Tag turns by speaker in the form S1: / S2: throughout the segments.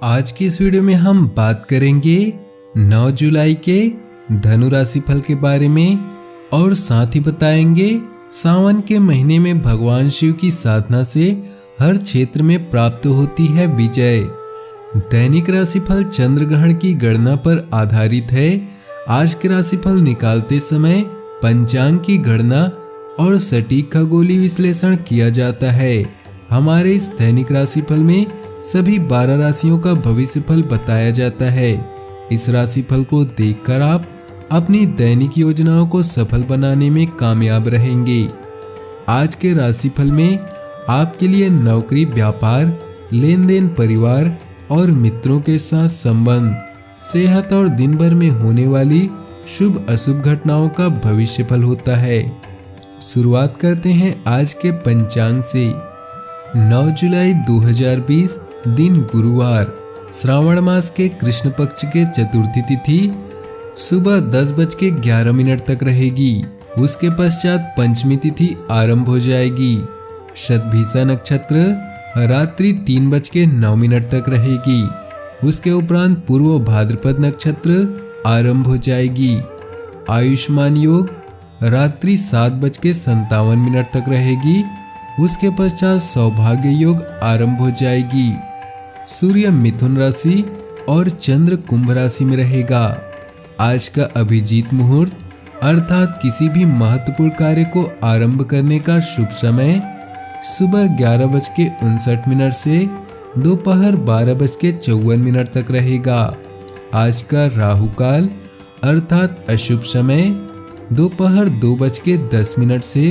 S1: आज की इस वीडियो में हम बात करेंगे 9 जुलाई के धनु राशि फल के बारे में और साथ ही बताएंगे सावन के महीने में भगवान शिव की साधना से हर क्षेत्र में प्राप्त होती है विजय। दैनिक राशिफल चंद्र ग्रहण की गणना पर आधारित है। आज के राशिफल निकालते समय पंचांग की गणना और सटीक खगोलीय विश्लेषण किया जाता है। हमारे इस दैनिक राशिफल में सभी 12 राशियों का भविष्यफल बताया जाता है। इस राशिफल को देखकर आप अपनी दैनिक योजनाओं को सफल बनाने में कामयाब रहेंगे। आज के राशिफल में आपके लिए नौकरी, व्यापार, लेन देन, परिवार और मित्रों के साथ संबंध, सेहत और दिन भर में होने वाली शुभ अशुभ घटनाओं का भविष्यफल होता है। शुरुआत करते हैं आज के पंचांग से। 9 जुलाई 2020 दिन गुरुवार, श्रावण मास के कृष्ण पक्ष के चतुर्थी तिथि सुबह 10:11 तक रहेगी। उसके पश्चात पंचमी तिथि आरंभ हो जाएगी। शतभिषा नक्षत्र रात्रि 3:09 तक रहेगी। उसके उपरांत पूर्व भाद्रपद नक्षत्र आरंभ हो जाएगी। आयुष्मान योग रात्रि 7:57 तक रहेगी। उसके पश्चात सौभाग्य योग आरंभ हो जाएगी। सूर्य मिथुन राशि और चंद्र कुंभ राशि में रहेगा। आज का अभिजीत मुहूर्त अर्थात किसी भी महत्वपूर्ण कार्य को आरंभ करने का शुभ समय सुबह 11:59 से दोपहर 12:54 तक रहेगा। आज का राहु काल अर्थात अशुभ समय दोपहर 2:10 से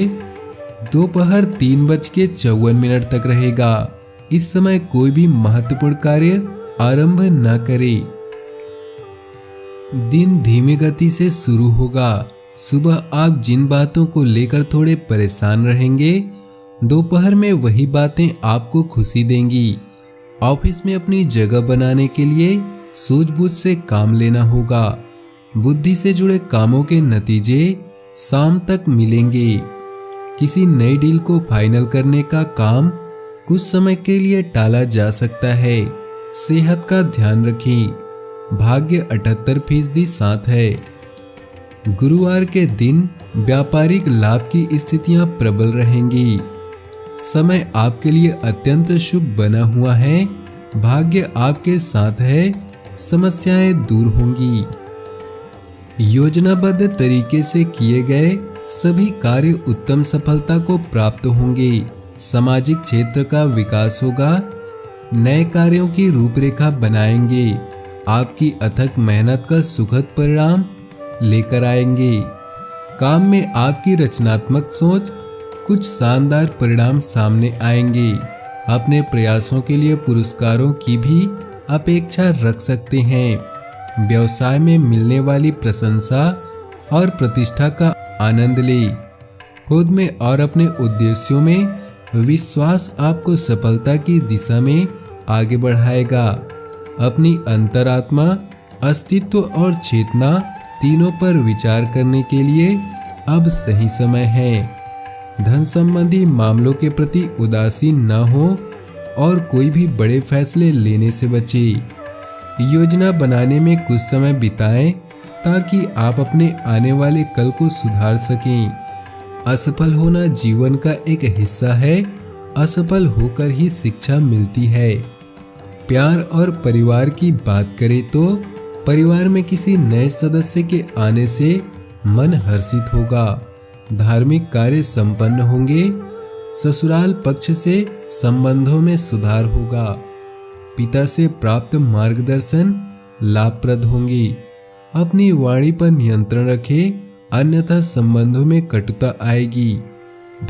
S1: दोपहर 3:54 तक रहेगा। इस समय कोई भी महत्वपूर्ण कार्य आरंभ न करे। दिन धीमी गति से शुरू होगा। सुबह आप जिन बातों को लेकर थोड़े परेशान रहेंगे, दोपहर में वही बातें आपको खुशी देंगी। ऑफिस में अपनी जगह बनाने के लिए सूझबूझ से काम लेना होगा। बुद्धि से जुड़े कामों के नतीजे शाम तक मिलेंगे। किसी नई डील को फाइनल करने का काम कुछ समय के लिए टाला जा सकता है। सेहत का ध्यान रखें। भाग्य 78% साथ है। गुरुवार के दिन व्यापारिक लाभ की स्थितियां प्रबल रहेंगी। समय आपके लिए अत्यंत शुभ बना हुआ है। भाग्य आपके साथ है। समस्याएं दूर होंगी। योजनाबद्ध तरीके से किए गए सभी कार्य उत्तम सफलता को प्राप्त होंगे। सामाजिक क्षेत्र का विकास होगा। नए कार्यों की रूपरेखा बनाएंगे। आपकी अथक मेहनत का सुखद परिणाम लेकर आएंगे। काम में आपकी रचनात्मक सोच कुछ शानदार परिणाम सामने आएंगे। अपने प्रयासों के लिए पुरस्कारों की भी अपेक्षा रख सकते हैं। व्यवसाय में मिलने वाली प्रशंसा और प्रतिष्ठा का आनंद ले। खुद में और अपने उद्देश्यों में विश्वास आपको सफलता की दिशा में आगे बढ़ाएगा। अपनी अंतरात्मा, अस्तित्व और चेतना तीनों पर विचार करने के लिए अब सही समय है। धन संबंधी मामलों के प्रति उदासीन न हो और कोई भी बड़े फैसले लेने से बचे। योजना बनाने में कुछ समय बिताएं ताकि आप अपने आने वाले कल को सुधार सकें। असफल होना जीवन का एक हिस्सा है। असफल होकर ही शिक्षा मिलती है। प्यार और परिवार की बात करें तो परिवार में किसी नए सदस्य के आने से मन हर्षित होगा। धार्मिक कार्य संपन्न होंगे। ससुराल पक्ष से संबंधों में सुधार होगा। पिता से प्राप्त मार्गदर्शन लाभप्रद होंगे। अपनी वाणी पर नियंत्रण रखें, अन्यथा संबंधों में कटुता आएगी।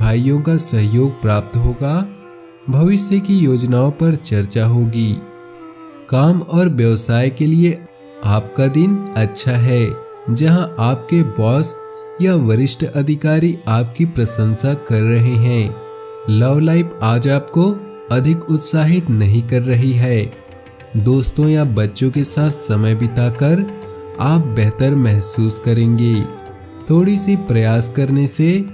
S1: भाइयों का सहयोग प्राप्त होगा। भविष्य की योजनाओं पर चर्चा होगी। काम और व्यवसाय के लिए आपका दिन अच्छा है, जहां आपके बॉस या वरिष्ठ अधिकारी आपकी प्रशंसा कर रहे हैं। लव लाइफ आज आपको अधिक उत्साहित नहीं कर रही है। दोस्तों या बच्चों के साथ समय बिताकर आप बेहतर महसूस करेंगे। थोड़ी सी प्रयास करने से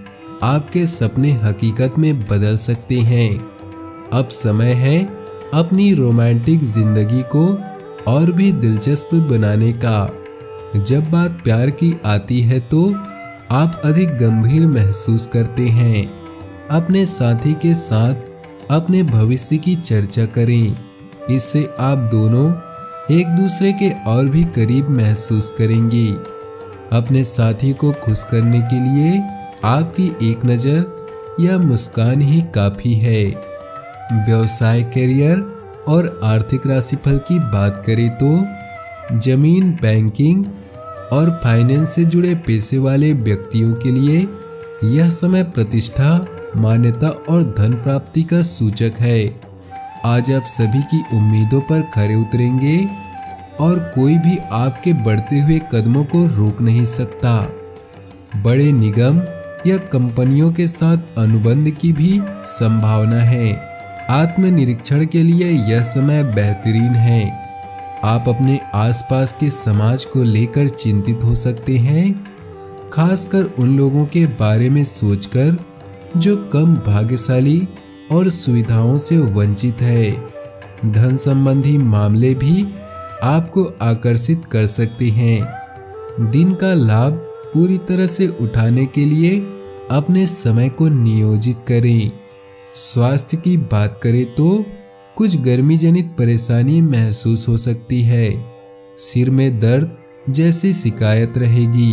S1: आपके सपने हकीकत में बदल सकते हैं। अब समय है अपनी रोमांटिक जिंदगी को और भी दिलचस्प बनाने का। जब बात प्यार की आती है तो आप अधिक गंभीर महसूस करते हैं। अपने साथी के साथ अपने भविष्य की चर्चा करें, इससे आप दोनों एक दूसरे के और भी करीब महसूस करेंगे। अपने साथी को खुश करने के लिए आपकी एक नज़र या मुस्कान ही काफ़ी है। व्यवसाय, करियर और आर्थिक राशिफल की बात करें तो जमीन, बैंकिंग और फाइनेंस से जुड़े पेशे वाले व्यक्तियों के लिए यह समय प्रतिष्ठा, मान्यता और धन प्राप्ति का सूचक है। आज आप सभी की उम्मीदों पर खरे उतरेंगे और कोई भी आपके बढ़ते हुए कदमों को रोक नहीं सकता। बड़े निगम या कंपनियों के साथ अनुबंध की भी संभावना है। आत्मनिरीक्षण के लिए यह समय बेहतरीन है। आप अपने आसपास के समाज को लेकर चिंतित हो सकते हैं, खासकर उन लोगों के बारे में सोचकर जो कम भाग्यशाली और सुविधाओं से वंचित है। धन संबंधी मामले भी आपको आकर्षित कर सकते हैं। दिन का लाभ पूरी तरह से उठाने के लिए अपने समय को नियोजित करें। स्वास्थ्य की बात करें तो कुछ गर्मी जनित परेशानी महसूस हो सकती है। सिर में दर्द जैसी शिकायत रहेगी।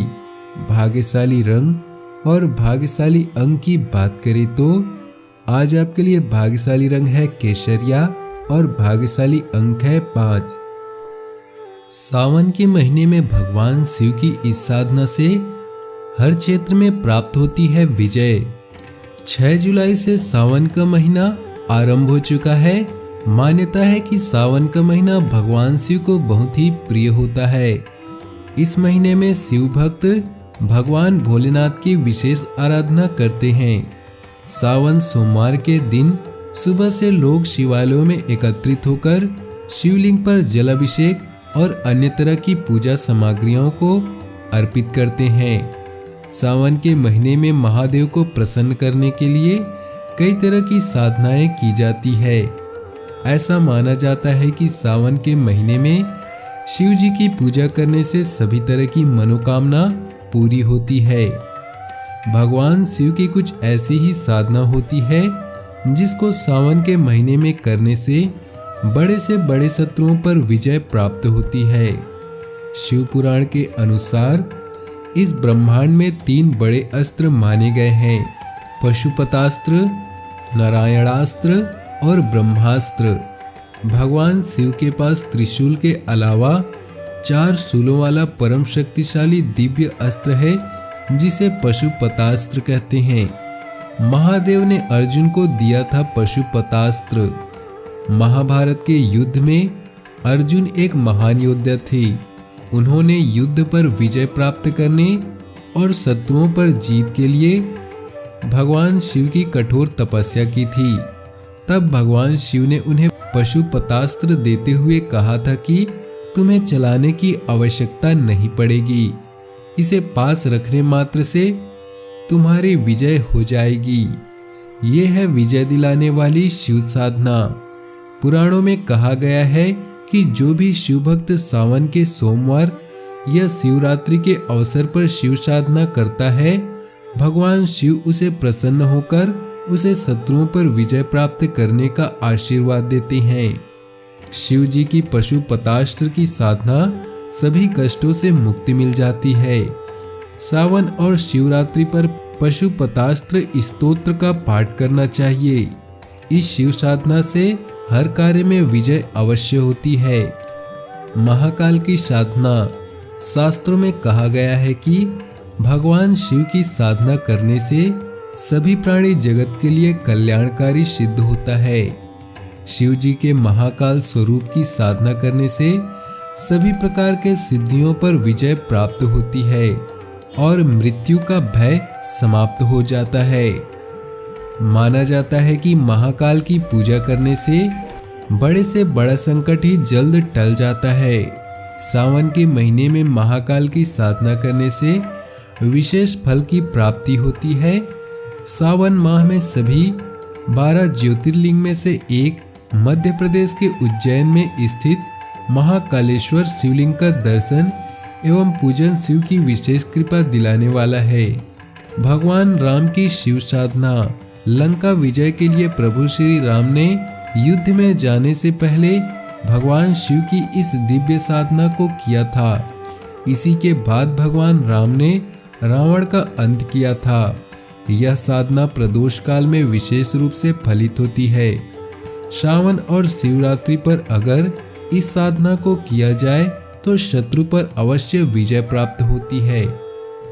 S1: भाग्यशाली रंग और भाग्यशाली अंक की बात करें तो आज आपके लिए भाग्यशाली रंग है केसरिया और भाग्यशाली अंक है 5। सावन के महीने में भगवान शिव की इस साधना से हर क्षेत्र में प्राप्त होती है विजय। 6 जुलाई से सावन का महीना आरंभ हो चुका है। मान्यता है कि सावन का महीना भगवान शिव को बहुत ही प्रिय होता है। इस महीने में शिव भक्त भगवान भोलेनाथ की विशेष आराधना करते हैं। सावन सोमवार के दिन सुबह से लोग शिवालयों में एकत्रित होकर शिवलिंग पर जलाभिषेक और अन्य तरह की पूजा सामग्रियों को अर्पित करते हैं। सावन के महीने में महादेव को प्रसन्न करने के लिए कई तरह की साधनाएं की जाती है। ऐसा माना जाता है कि सावन के महीने में शिव जी की पूजा करने से सभी तरह की मनोकामना पूरी होती है। भगवान शिव की कुछ ऐसी ही साधना होती है जिसको सावन के महीने में करने से बड़े शत्रुओं पर विजय प्राप्त होती है। शिव पुराण के अनुसार इस ब्रह्मांड में 3 बड़े अस्त्र माने गए हैं: पशुपतास्त्र, नारायणास्त्र और ब्रह्मास्त्र। भगवान शिव के पास त्रिशूल के अलावा 4 शूलों वाला परम शक्तिशाली दिव्य अस्त्र है जिसे पशुपतास्त्र कहते हैं। महादेव ने अर्जुन को दिया था पशुपतास्त्र। महाभारत के युद्ध में अर्जुन एक महान योद्धा थे। उन्होंने युद्ध पर विजय प्राप्त करने और शत्रुओं पर जीत के लिए भगवान शिव की कठोर तपस्या की थी। तब भगवान शिव ने उन्हें पशुपतास्त्र देते हुए कहा था कि तुम्हें चलाने की आवश्यकता नहीं पड़ेगी, इसे पास रखने मात्र से तुम्हारी विजय हो जाएगी। ये है विजय दिलाने वाली शिव साधना। पुराणों में कहा गया है कि जो भी शिव भक्त सावन के सोमवार या शिवरात्रि के अवसर पर शिव साधना करता है, भगवान शिव उसे प्रसन्न होकर उसे शत्रुओं पर विजय प्राप्त करने का आशीर्वाद देते हैं। शिव जी की पशुपतास्त्र की साधना सभी कष्टों से मुक्ति मिल जाती है। सावन और शिवरात्रि पर पशुपतास्त्र स्तोत्र का पाठ करना चाहिए। इस शिव साधना से हर कार्य में विजय अवश्य होती है। महाकाल की साधना। शास्त्रों में कहा गया है कि भगवान शिव की साधना करने से सभी प्राणी जगत के लिए कल्याणकारी सिद्ध होता है। शिव जी के महाकाल स्वरूप की साधना करने से सभी प्रकार के सिद्धियों पर विजय प्राप्त होती है और मृत्यु का भय समाप्त हो जाता है। माना जाता है कि महाकाल की पूजा करने से बड़ा संकट ही जल्द टल जाता है। सावन के महीने में महाकाल की साधना करने से विशेष फल की प्राप्ति होती है। सावन माह में सभी 12 ज्योतिर्लिंग में से एक मध्य प्रदेश के उज्जैन में स्थित महाकालेश्वर शिवलिंग का दर्शन एवं पूजन शिव की विशेष कृपा दिलाने वाला है। भगवान राम की शिव साधना। लंका विजय के लिए प्रभु श्री राम ने युद्ध में जाने से पहले भगवान शिव की इस दिव्य साधना को किया था। इसी के बाद भगवान राम ने रावण का अंत किया था। यह साधना प्रदोष काल में विशेष रूप से फलित होती है। श्रावण और शिवरात्रि पर अगर इस साधना को किया जाए तो शत्रु पर अवश्य विजय प्राप्त होती है।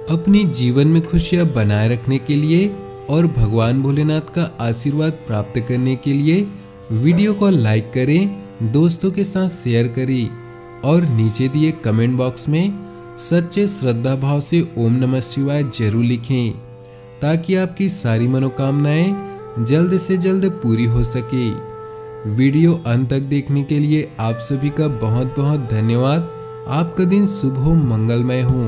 S1: अपनी जीवन में खुशियां बनाए रखने के लिए और भगवान भोलेनाथ का आशीर्वाद प्राप्त करने के लिए वीडियो को लाइक करें, दोस्तों के साथ शेयर करें और नीचे दिए कमेंट बॉक्स में सच्चे श्रद्धा भाव से ओम नमः शिवाय जरूर लिखें, ताकि आपकी सारी मनोकामनाएं जल्द से जल्द पूरी हो सके। वीडियो अंत तक देखने के लिए आप सभी का बहुत बहुत धन्यवाद। आपका दिन शुभ हो, मंगलमय हो।